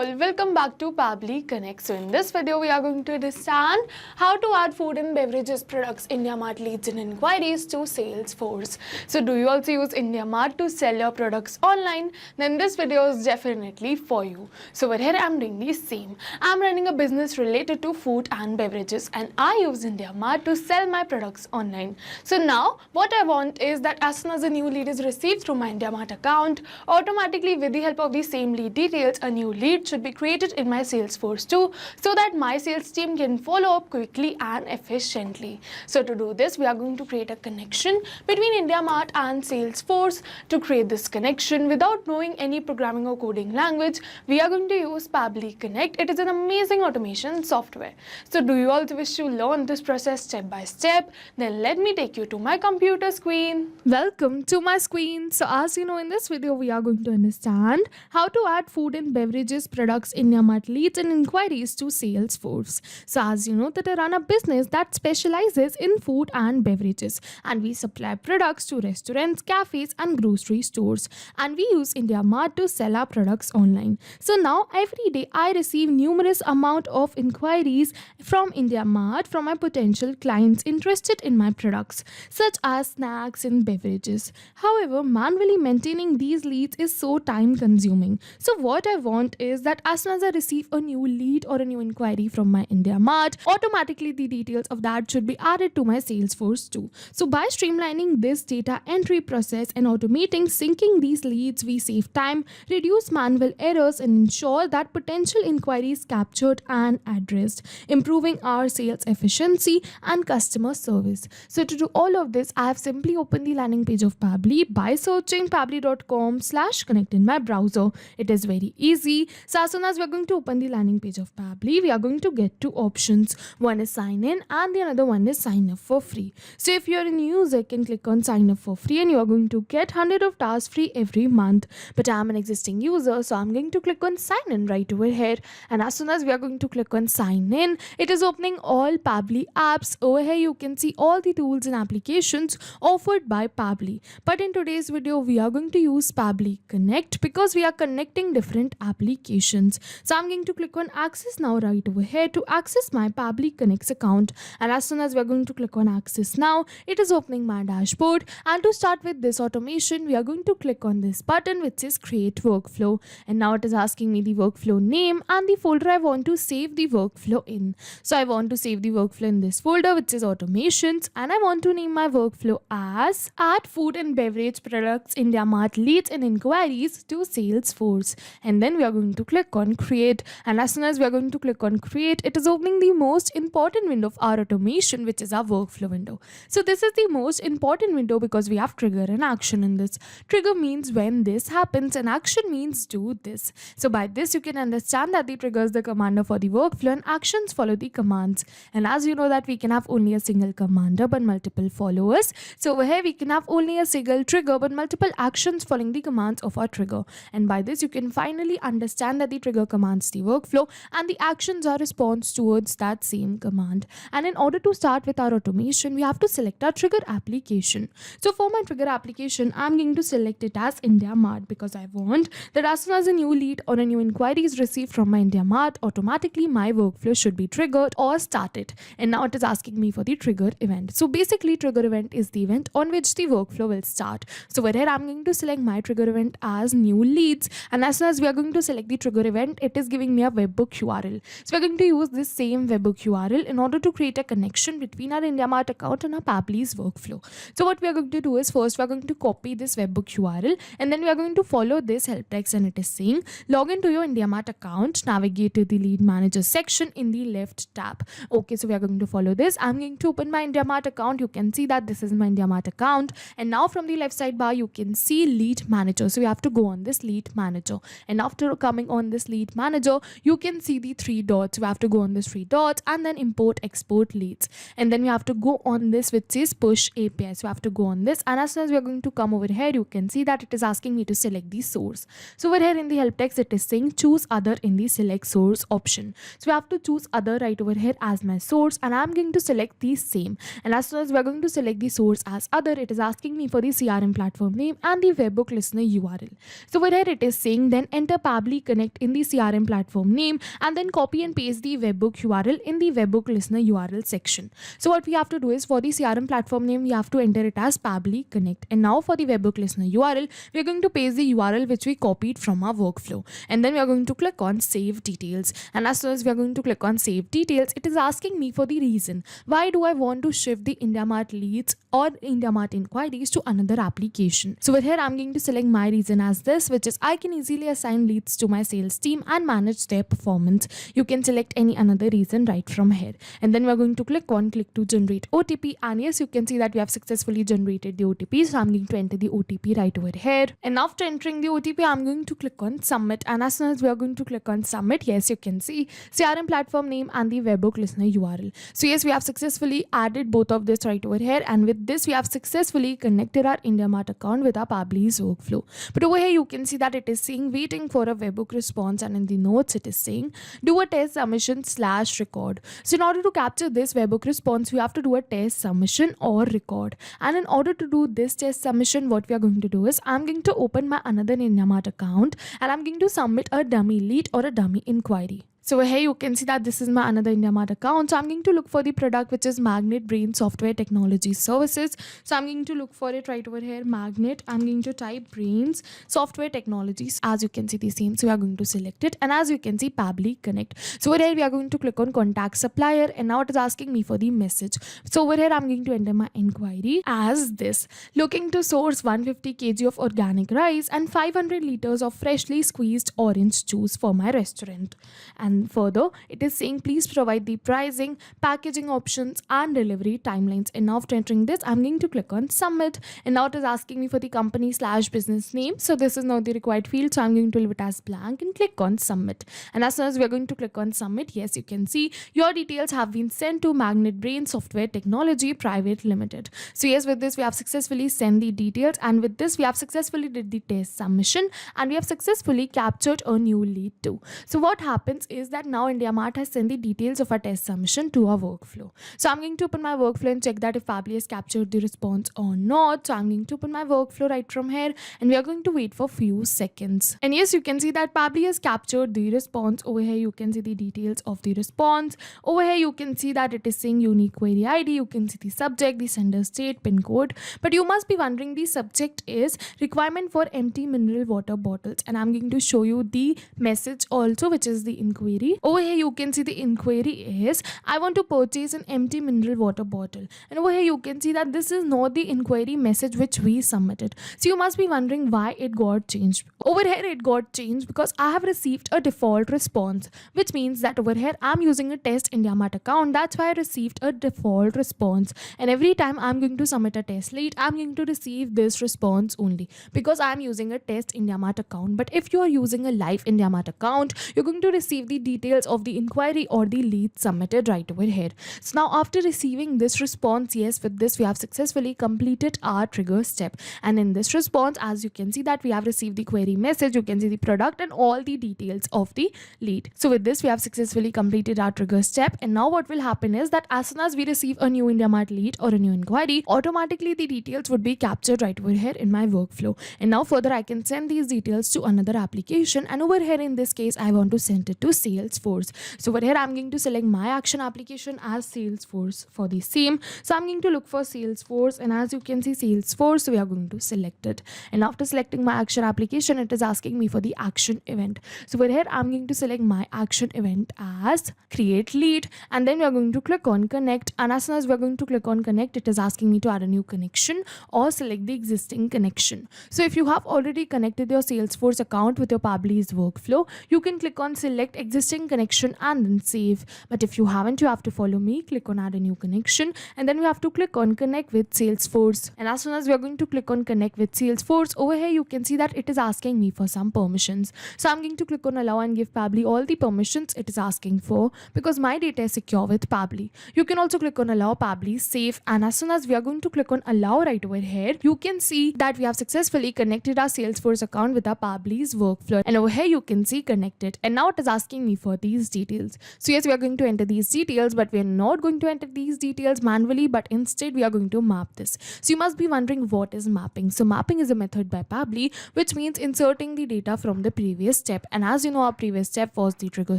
all, welcome back to Pabbly Connect. So in this video we are going to understand how to add food and beverages products IndiaMart leads and inquiries to Salesforce. So do you also use IndiaMart to sell your products online? Then this video is definitely for you. So over here I am doing the same. I am running a business related to food and beverages and I use IndiaMart to sell my products online. So now what I want is that as soon as a new lead is received through my IndiaMart account, automatically with the help of the same lead details, a new lead should be created in my Salesforce too, so that my sales team can follow up quickly and efficiently. So to do this, we are going to create a connection between IndiaMart and Salesforce. To create this connection without knowing any programming or coding language, we are going to use Pabbly Connect. It is an amazing automation software. So do you also wish to learn this process step by step? Then let me take you to my computer screen. Welcome to my screen. So as you know, in this video we are going to understand how to add food and beverages products IndiaMart leads and inquiries to Salesforce. So as you know that I run a business that specializes in food and beverages, and we supply products to restaurants, cafes and grocery stores, and we use IndiaMart to sell our products online. So now every day I receive numerous amount of inquiries from IndiaMart from my potential clients interested in my products such as snacks and beverages. However, manually maintaining these leads is so time consuming. So what I want is that as soon as I receive a new lead or a new inquiry from my IndiaMart, automatically the details of that should be added to my Salesforce too. So by streamlining this data entry process and automating syncing these leads, we save time, reduce manual errors and ensure that potential inquiries captured and addressed, improving our sales efficiency and customer service. So to do all of this, I have simply opened the landing page of Pabbly by searching pabbly.com/connect in my browser. It is very easy. So as soon as we are going to open the landing page of Pabbly, we are going to get two options. One is sign in and the another one is sign up for free. So if you are a new user, you can click on sign up for free and you are going to get 100 of tasks free every month. But I am an existing user, so I'm going to click on sign in right over here. And as soon as we are going to click on sign in, it is opening all Pabbly apps. Over here you can see all the tools and applications offered by Pabbly. But in today's video, we are going to use Pabbly Connect because we are connecting different applications. So I'm going to click on access now right over here to access my Pabbly Connect account. And as soon as we are going to click on access now, it is opening my dashboard. And to start with this automation, we are going to click on this button which says create workflow. And now it is asking me the workflow name and the folder I want to save the workflow in. So I want to save the workflow in this folder which is automations, and I want to name my workflow as add food and beverage products IndiaMart leads and inquiries to Salesforce. And then we are going to click on create, and as soon as we are going to click on create, it is opening the most important window of our automation, which is our workflow window. So this is the most important window because we have trigger and action in this. Trigger means when this happens and action means do this. So by this you can understand that the trigger is the commander for the workflow and actions follow the commands. And as you know that we can have only a single commander but multiple followers. So over here we can have only a single trigger but multiple actions following the commands of our trigger. And by this you can finally understand that the trigger commands the workflow and the actions are response towards that same command. And in order to start with our automation, we have to select our trigger application. So for my trigger application, I'm going to select it as IndiaMart because I want that as soon as a new lead or a new inquiry is received from my IndiaMart, automatically my workflow should be triggered or started. And now it is asking me for the trigger event. So basically trigger event is the event on which the workflow will start. So over here I'm going to select my trigger event as new leads, and as soon as we are going to select the trigger event, it is giving me a webhook URL. So we're going to use this same webhook URL in order to create a connection between our IndiaMart account and our Pabbly's workflow. So what we are going to do is first we are going to copy this webhook URL and then we are going to follow this help text, and it is saying log into your IndiaMart account, navigate to the lead manager section in the left tab. Okay, so we are going to follow this. I'm going to open my IndiaMart account. You can see that this is my IndiaMart account, and now from the left side bar you can see lead manager. So we have to go on this lead manager, and after coming on this lead manager you can see the three dots. We have to go on this three dots and then import export leads, and then we have to go on this which says push API. So we have to go on this, and as soon as we are going to come over here, you can see that it is asking me to select the source. So over here in the help text it is saying choose other in the select source option. So we have to choose other right over here as my source, and I'm going to select the same. And as soon as we are going to select the source as other, it is asking me for the CRM platform name and the webhook listener URL. So over here it is saying then enter Pabbly Connect connect in the CRM platform name and then copy and paste the webbook URL in the webbook listener URL section. So what we have to do is for the CRM platform name, we have to enter it as Pabbly Connect. And now for the webbook listener URL, we are going to paste the URL which we copied from our workflow. And then we are going to click on Save Details. And as soon as we are going to click on Save Details, it is asking me for the reason. Why do I want to shift the IndiaMart leads or IndiaMart inquiries to another application? So with here, I'm going to select my reason as this, which is I can easily assign leads to my sales team and manage their performance. You can select any another reason right from here. And then we're going to click to generate OTP. And yes, you can see that we have successfully generated the OTP. So I'm going to enter the OTP right over here. And after entering the OTP, I'm going to click on submit. And as soon as we are going to click on submit, yes, you can see CRM platform name and the webbook listener URL. So yes, we have successfully added both of this right over here. And with this, we have successfully connected our IndiaMart account with our Pabbly's workflow. But over here, you can see that it is saying waiting for a webbook response. And in the notes, it is saying do a test submission / record. So in order to capture this webbook response, we have to do a test submission or record. And in order to do this test submission, what we are going to do is I'm going to open my another IndiaMart account and I'm going to submit a dummy lead or a dummy inquiry. So here you can see that this is my another IndiaMart account. So I'm going to look for the product which is Magnet Brain Software Technology Services. So I'm going to look for it right over here, Magnet. I'm going to type Brains Software Technologies. As you can see the same, so we are going to select it. And as you can see, Pabbly Connect. So over here we are going to click on Contact Supplier and now it is asking me for the message. So over here I'm going to enter my inquiry as this. Looking to source 150 kg of organic rice and 500 liters of freshly squeezed orange juice for my restaurant. And further, it is saying please provide the pricing, packaging options and delivery timelines. And now after entering this, I'm going to click on submit. And now it is asking me for the company / business name. So this is not the required field. So I'm going to leave it as blank and click on submit. And as soon as we're going to click on submit, yes, you can see your details have been sent to Magnet Brain Software Technology Private Limited. So yes, with this, we have successfully sent the details. And with this, we have successfully did the test submission and we have successfully captured a new lead too. So what happens is that now IndiaMart has sent the details of our test submission to our workflow. So I'm going to open my workflow and check that if Pabbly has captured the response or not. So I'm going to open my workflow right from here and we are going to wait for few seconds. And yes, you can see that Pabbly has captured the response. Over here, you can see the details of the response. Over here, you can see that it is saying unique query ID. You can see the subject, the sender state, pin code. But you must be wondering the subject is requirement for empty mineral water bottles. And I'm going to show you the message also, which is the inquiry. Over here you can see the inquiry is I want to purchase an empty mineral water bottle. And over here you can see that this is not the inquiry message which we submitted. So you must be wondering why it got changed. Over here it got changed because I have received a default response, which means that over here I'm using a test IndiaMart account. That's why I received a default response. And every time I'm going to submit a test lead, I'm going to receive this response only because I'm using a test IndiaMart account. But if you are using a live IndiaMart account, you're going to receive the details of the inquiry or the lead submitted right over here. So now after receiving this response, yes, with this we have successfully completed our trigger step. And in this response, as you can see that we have received the query message, you can see the product and all the details of the lead. So with this we have successfully completed our trigger step. And now what will happen is that as soon as we receive a new IndiaMart lead or a new inquiry, automatically the details would be captured right over here in my workflow. And now further I can send these details to another application. And over here in this case, I want to send it to Salesforce. So over here I'm going to select my action application as Salesforce for the same. So I'm going to look for Salesforce, and as you can see Salesforce, so we are going to select it. And after selecting my action application, it is asking me for the action event. So over here I'm going to select my action event as create lead, and then we are going to click on connect. And as soon as we are going to click on connect, it is asking me to add a new connection or select the existing connection. So if you have already connected your Salesforce account with your Pabbly's workflow, you can click on select existing connection and then save. But if you haven't, you have to follow me, click on add a new connection, and then we have to click on connect with Salesforce. And as soon as we are going to click on connect with Salesforce, over here you can see that it is asking me for some permissions. So I'm going to click on allow and give Pabbly all the permissions it is asking for, because my data is secure with Pabbly. You can also click on allow Pabbly save, and as soon as we are going to click on allow right over here, you can see that we have successfully connected our Salesforce account with our Pabbly's workflow. And over here you can see connected, and now it is asking asking me for these details. So yes, we are going to enter these details, but we are not going to enter these details manually, but instead we are going to map this. So you must be wondering, what is mapping? So mapping is a method by Pabbly, which means inserting the data from the previous step. And as you know, our previous step was the trigger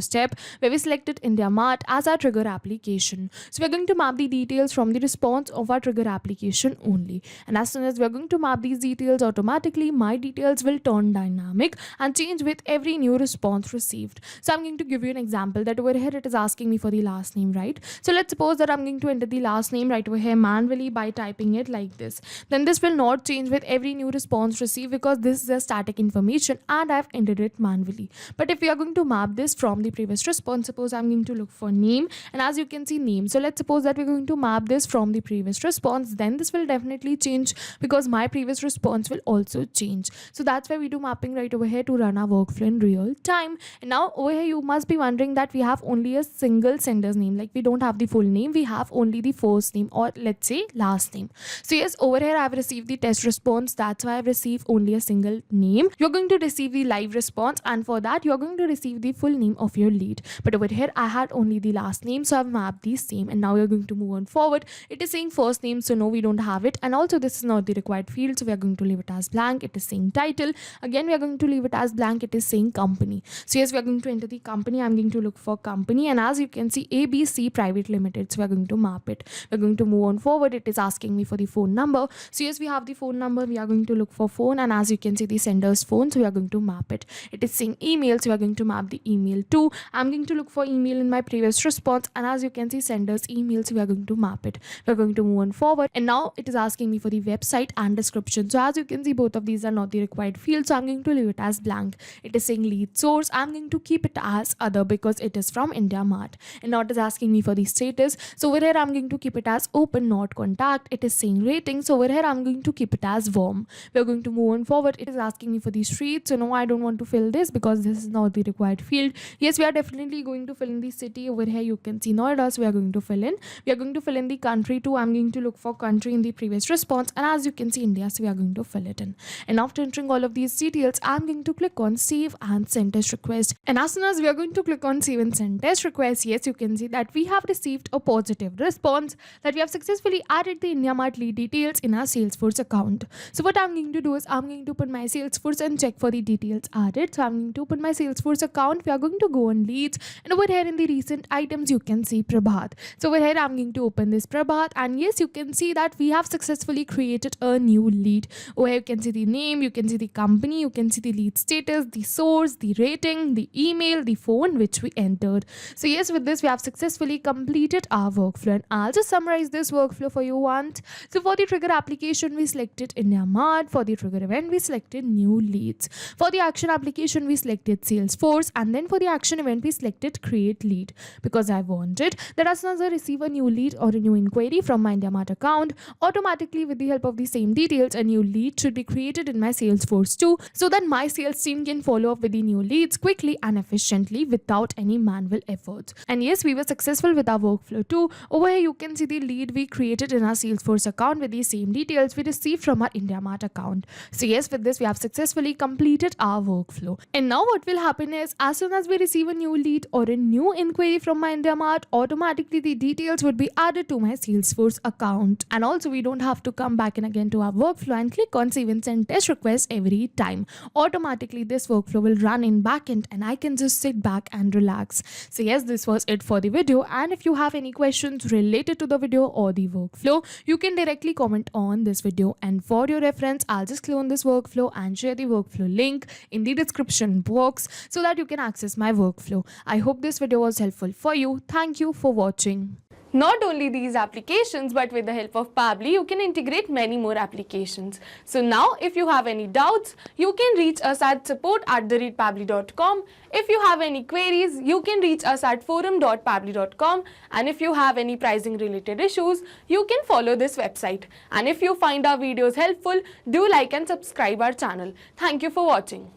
step, where we selected IndiaMart as our trigger application. So we are going to map the details from the response of our trigger application only. And as soon as we are going to map these details, automatically my details will turn dynamic and change with every new response received. So I'm going to give you an example that over here it is asking me for the last name, right? So let's suppose that I'm going to enter the last name right over here manually by typing it like this. Then this will not change with every new response received because this is a static information and I've entered it manually. But if we are going to map this from the previous response, suppose I'm going to look for name, and as you can see name. So let's suppose that we're going to map this from the previous response, then this will definitely change because my previous response will also change. So that's why we do mapping right over here to run our workflow in real time. And now over here you must be wondering that we have only a single sender's name, like we don't have the full name, we have only the first name, or let's say last name. So yes, over here I've received the test response, that's why I've received only a single name. You're going to receive the live response, and for that you're going to receive the full name of your lead. But over here I had only the last name, so I've mapped the same. And now we're going to move on forward. It is saying first name, so no, we don't have it. And also this is not the required field, so we are going to leave it as blank. It is saying title, again we are going to leave it as blank. It is saying company. So yes, we are going to enter the company. I'm going to look for company, and as you can see ABC Private Limited, so we are going to map it. We're going to move on forward. It is asking me for the phone number. So yes, we have the phone number. We are going to look for phone, and as you can see the sender's phone, so we are going to map it. It is saying email, so we are going to map the email too. I'm going to look for email in my previous response, and as you can see sender's email, so we are going to map it. We're going to move on forward, and now it is asking me for the website and description. So as you can see, both of these are not the required fields, so I'm going to leave it as blank. It is saying lead source. I'm going to keep it as other because it is from IndiaMart. And now it is asking me for the status, so over here I'm going to keep it as open, not contact. It is saying rating, so over here I'm going to keep it as warm. We're going to move on forward. It is asking me for the street, so no, I don't want to fill this because this is not the required field. Yes, we are definitely going to fill in the city. Over here you can see Noida, so we are going to fill in. We are going to fill in the country too. I'm going to look for country in the previous response, and as you can see India, so we are going to fill it in. And after entering all of these details, I'm going to click on save and send test request. And as soon as we are going to click on save and send test request, yes, you can see that we have received a positive response that we have successfully added the IndiaMart lead details in our Salesforce account. So what I'm going to do is I'm going to open my Salesforce and check for the details added. So I'm going to open my Salesforce account. We are going to go on leads, and over here in the recent items you can see Prabhat. So over here I'm going to open this Prabhat, and yes, you can see that we have successfully created a new lead. Over here you can see the name, you can see the company, you can see the lead status, the source, the rating, the email, the phone which we entered. So yes, with this we have successfully completed our workflow, and I'll just summarize this workflow for you once. So for the trigger application we selected IndiaMart, for the trigger event we selected new leads, for the action application we selected Salesforce, and then for the action event we selected create lead, because I wanted that as soon as I receive a new lead or a new inquiry from my IndiaMart account, automatically with the help of the same details a new lead should be created in my Salesforce too, so that my sales team can follow up with the new leads quickly and efficiently without any manual efforts. And yes, we were successful with our workflow too. Over here you can see the lead we created in our Salesforce account with the same details we received from our IndiaMart account. So yes, with this we have successfully completed our workflow. And now what will happen is, as soon as we receive a new lead or a new inquiry from my IndiaMart, automatically the details would be added to my Salesforce account. And also we don't have to come back and again to our workflow and click on save and send test request every time. Automatically this workflow will run in backend, and I can just sit back and relax. So yes, this was it for the video, and if you have any questions related to the video or the workflow, you can directly comment on this video. And for your reference, I'll just clone this workflow and share the workflow link in the description box so that you can access my workflow. I hope this video was helpful for you. Thank you for watching. Not only these applications, but with the help of Pabbly, you can integrate many more applications. So now, if you have any doubts, you can reach us at support@pabbly.com. If you have any queries, you can reach us at forum.pabbly.com. And if you have any pricing related issues, you can follow this website. And if you find our videos helpful, do like and subscribe our channel. Thank you for watching.